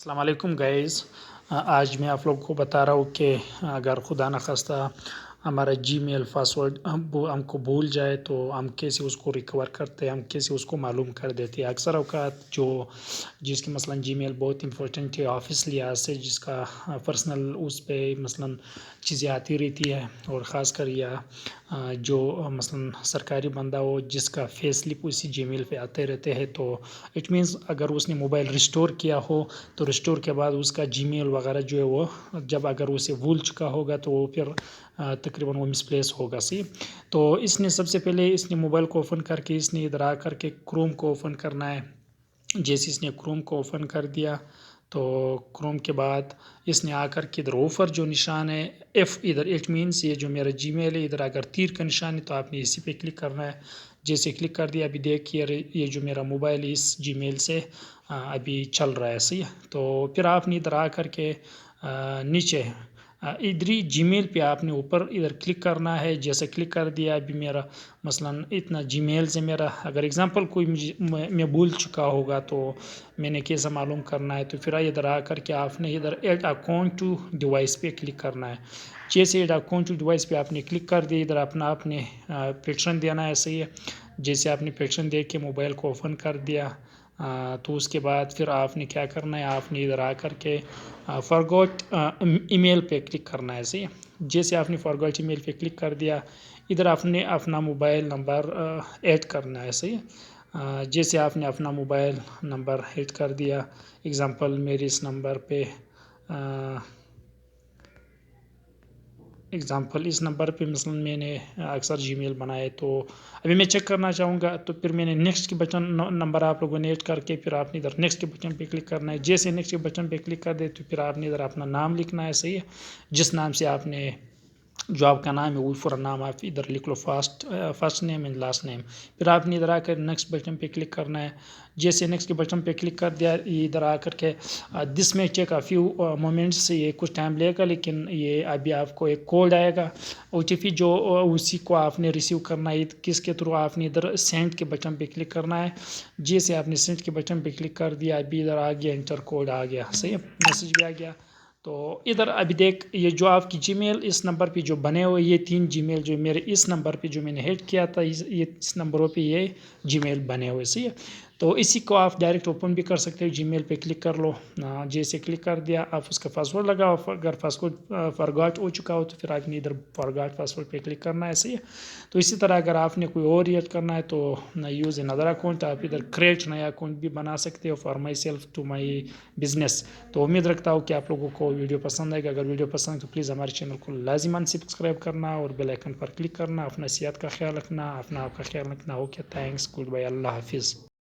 السلام علیکم گائز. آج میں آپ لوگوں کو بتا رہا ہوں کہ اگر خدا نخواستہ ہمارا جی میل پاسورڈ ہم کو بھول جائے تو ہم کیسے اس کو ریکور کرتے ہیں, ہم کیسے اس کو معلوم کر دیتے ہیں. اکثر اوقات جس کی مثلاً جی میل بہت امپورٹنٹ ہے آفس لحاظ سے, جس کا پرسنل اس پہ مثلاً چیزیں آتی رہتی ہے, اور خاص کر یا جو مثلاً سرکاری بندہ ہو جس کا فیس سلپ اسی جی میل پہ آتے رہتے ہیں, تو اٹ مینس اگر اس نے موبائل ریسٹور کیا ہو تو ریسٹور کے بعد اس کا جی میل وغیرہ جو ہے وہ جب اگر اسے بھول چکا ہوگا تو وہ پھر تقریباً وہ مس پلیس ہوگا. تو اس نے سب سے پہلے اس نے موبائل کو اوپن کر کے اس نے ادھر آ کر کے کروم کو اوپن کرنا ہے. جیسے اس نے کروم کو اوپن کر دیا تو کروم کے بعد اس نے آ کر کے ادھر اوپر جو نشان ہے ایف, ادھر اٹ مینس یہ جو میرا جی میل ہے, ادھر اگر تیر کا نشان ہے تو آپ نے اسی پہ کلک کرنا ہے. جیسے کلک کر دیا ابھی دیکھیے یہ جو میرا موبائل ہے اس جی میل سے ابھی چل رہا ہے. صحیح, تو پھر آپ نے ادھر آ کر کے نیچے ادھری جی میل پہ آپ نے اوپر ادھر کلک کرنا ہے. جیسے کلک کر دیا ابھی میرا مثلاً اتنا جی میل سے میرا اگر ایگزامپل کوئی میں بھول چکا ہوگا تو میں نے کیسا معلوم کرنا ہے, تو پھر ادھر آ کر کے آپ نے ادھر ایڈ اکاؤنٹ ٹو ڈیوائس پہ کلک کرنا ہے. جیسے ایڈ اکاؤنٹ ٹو ڈیوائس پہ آپ نے کلک کر دیا, ادھر آپ نے پیٹرن دینا ہے. صحیح ہے, جیسے آپ نے پیٹرن دے کے موبائل کو اوپن کر دیا تو اس کے بعد پھر آپ نے کیا کرنا ہے, آپ نے ادھر آ کر کے فارگوٹ ای میل پہ کلک کرنا ہے. صحیح, جیسے آپ نے فارگوٹ ای میل پہ کلک کر دیا ادھر آپ نے اپنا موبائل نمبر ایڈ کرنا ہے. صحیح, جیسے آپ نے اپنا موبائل نمبر ایڈ کر دیا, ایگزامپل میرے اس نمبر پہ مثلاً میں نے اکثر جی میل بنائے, تو ابھی میں چیک کرنا چاہوں گا تو پھر میں نے نیکسٹ کے بٹن نمبر آپ لوگوں نے ایڈ کر کے پھر آپ نے ادھر نیکسٹ کے بٹن پہ کلک کرنا ہے. جیسے نیکسٹ کے بٹن پہ کلک کر دے تو پھر آپ نے ادھر اپنا نام لکھنا ہے. صحیح, جس نام سے آپ نے جو آپ کا نام ہے وہ پورا نام آپ ادھر لکھ لو, first name and last name. پھر آپ نے ادھر آ کر نیکسٹ بٹن پہ کلک کرنا ہے. جیسے نیکسٹ کے بٹن پہ کلک کر دیا ادھر آ کر کے دس میں چیک فیو مومنٹس, یہ کچھ ٹائم لے گا لیکن یہ ابھی آپ کو ایک کوڈ آئے گا او ٹی پی, جو اسی کو آپ نے ریسیو کرنا ہے. کس کے تھرو آپ نے ادھر سینڈ کے بٹن پہ کلک کرنا ہے. جیسے آپ نے سینڈ کے بٹن پہ کلک کر دیا ابھی ادھر آ گیا انٹر کوڈ آ گیا. صحیح, میسج بھی آ گیا. تو ادھر ابھی دیکھ یہ جو آپ کی جی میل اس نمبر پہ جو بنے ہوئے یہ 3 جی میل جو میرے اس نمبر پہ جو میں نے ہیڈ کیا تھا یہ اس نمبروں پہ یہ جی میل بنے ہوئے. صحیح, تو اسی کو آپ ڈائریکٹ اوپن بھی کر سکتے ہو. جی میل پہ کلک کر لو, جیسے کلک کر دیا آپ اس کا پاسورڈ لگاؤ. اگر پاسورڈ فارگاٹ ہو چکا ہو تو پھر آپ نے ادھر فارگاٹ پاسورڈ پہ کلک کرنا ہے. صحیح, تو اسی طرح اگر آپ نے کوئی اور ایڈ کرنا ہے تو یوز اندر اکاؤنٹ, آپ ادھر کریٹ نیا اکاؤنٹ بھی بنا سکتے ہو for myself to my business. تو امید رکھتا ہوں کہ آپ لوگوں کو ویڈیو پسند آئے گا. اگر ویڈیو پسند تو پلیز ہمارے چینل کو لازماً سبسکرائب کرنا اور بیل آئکن پر کلک کرنا. اپنا صحت کا خیال رکھنا, اپنا آپ کا خیال رکھنا. اوکے, تھینکس, گڈ بائے, اللہ حافظ.